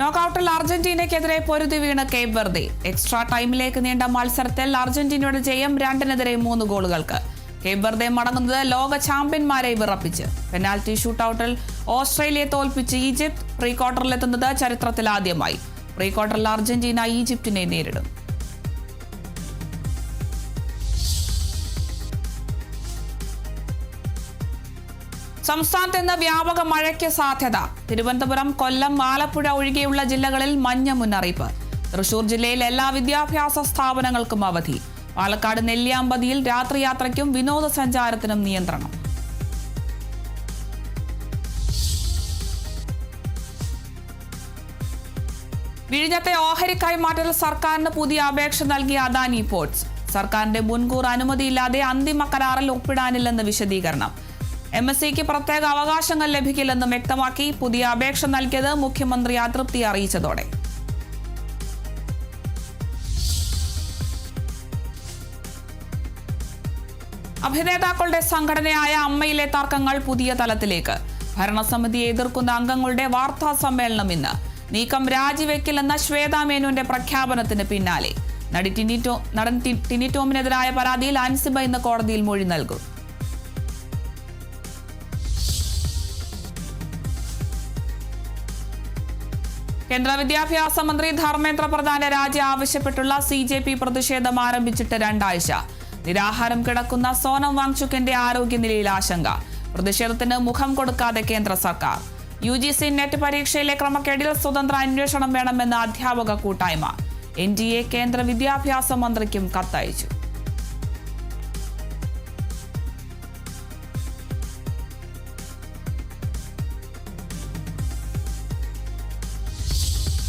നോക്കൌട്ടിൽ അർജന്റീനയ്ക്കെതിരെ പൊരുതി വീണ് Cape Verde. Extra ടൈമിലേക്ക് നീണ്ട മത്സരത്തിൽ അർജന്റീനയുടെ ജയം 2-3 ഗോളുകൾക്ക്. കേപ്പ് വെർദെ മടങ്ങുന്നത് ലോക ചാമ്പ്യന്മാരെ വിറപ്പിച്ച്. പെനാൽറ്റി ഷൂട്ടൌട്ടിൽ ഓസ്ട്രേലിയയെ തോൽപ്പിച്ച് ഈജിപ്ത് പ്രീ ക്വാർട്ടറിലെത്തുന്നത് ചരിത്രത്തിലാദ്യമായി. പ്രീ ക്വാർട്ടറിൽ അർജന്റീന ഈജിപ്തിനെ നേരിടും. സംസ്ഥാനത്ത് ഇന്ന് വ്യാപക മഴയ്ക്ക് സാധ്യത. തിരുവനന്തപുരം, കൊല്ലം, ആലപ്പുഴ ഒഴികെയുള്ള ജില്ലകളിൽ മഞ്ഞ മുന്നറിയിപ്പ്. തൃശൂർ ജില്ലയിൽ എല്ലാ വിദ്യാഭ്യാസ സ്ഥാപനങ്ങൾക്കും അവധി. പാലക്കാട് നെല്ലിയാമ്പതിയിൽ രാത്രിയാത്രയ്ക്കും വിനോദസഞ്ചാരത്തിനും നിയന്ത്രണം. വിഴിഞ്ഞത്തെ ഓഹരി കൈമാറ്റൽ സർക്കാരിന് പുതിയ അപേക്ഷ നൽകിയ അദാനി പോർട്സ്. സർക്കാരിന്റെ മുൻകൂർ അനുമതിയില്ലാതെ അന്തിമ കരാറിൽ ഒപ്പിടാനില്ലെന്ന് വിശദീകരണം. MSCക്ക് പ്രത്യേക അവകാശങ്ങൾ ലഭിക്കില്ലെന്നും വ്യക്തമാക്കി. പുതിയ അപേക്ഷ നൽകിയത് മുഖ്യമന്ത്രി അതൃപ്തി അറിയിച്ചതോടെ. അഭിനേതാക്കളുടെ സംഘടനയായ അമ്മയിലെ തർക്കങ്ങൾ പുതിയ തലത്തിലേക്ക്. ഭരണസമിതിയെ എതിർക്കുന്ന അംഗങ്ങളുടെ വാർത്താ സമ്മേളനം ഇന്ന്. നീക്കം രാജിവെക്കില്ലെന്ന ശ്വേതാ മേനോന്റെ പ്രഖ്യാപനത്തിന് പിന്നാലെ നടൻ ടിനി ടോമിനെതിരായ പരാതിയിൽ അൻസിബ ഇന്ന് കോടതിയിൽ മൊഴി നൽകും. കേന്ദ്ര വിദ്യാഭ്യാസ മന്ത്രി ധർമ്മേന്ദ്ര പ്രധാന്റെ രാജി ആവശ്യപ്പെട്ടുള്ള CJP പ്രതിഷേധം ആരംഭിച്ചിട്ട് 2 ആഴ്ച. നിരാഹാരം കിടക്കുന്ന സോനം വാങ്ചുക്കിന്റെ ആരോഗ്യനിലയിൽ ആശങ്ക. പ്രതിഷേധത്തിന് മുഖം കൊടുക്കാതെ കേന്ദ്ര സർക്കാർ. UGC നെറ്റ് പരീക്ഷയിലെ ക്രമക്കേടിൽ സ്വതന്ത്ര അന്വേഷണം വേണമെന്ന അധ്യാപക കൂട്ടായ്മ. NTA കേന്ദ്ര വിദ്യാഭ്യാസ മന്ത്രിക്കും കത്തയച്ചു.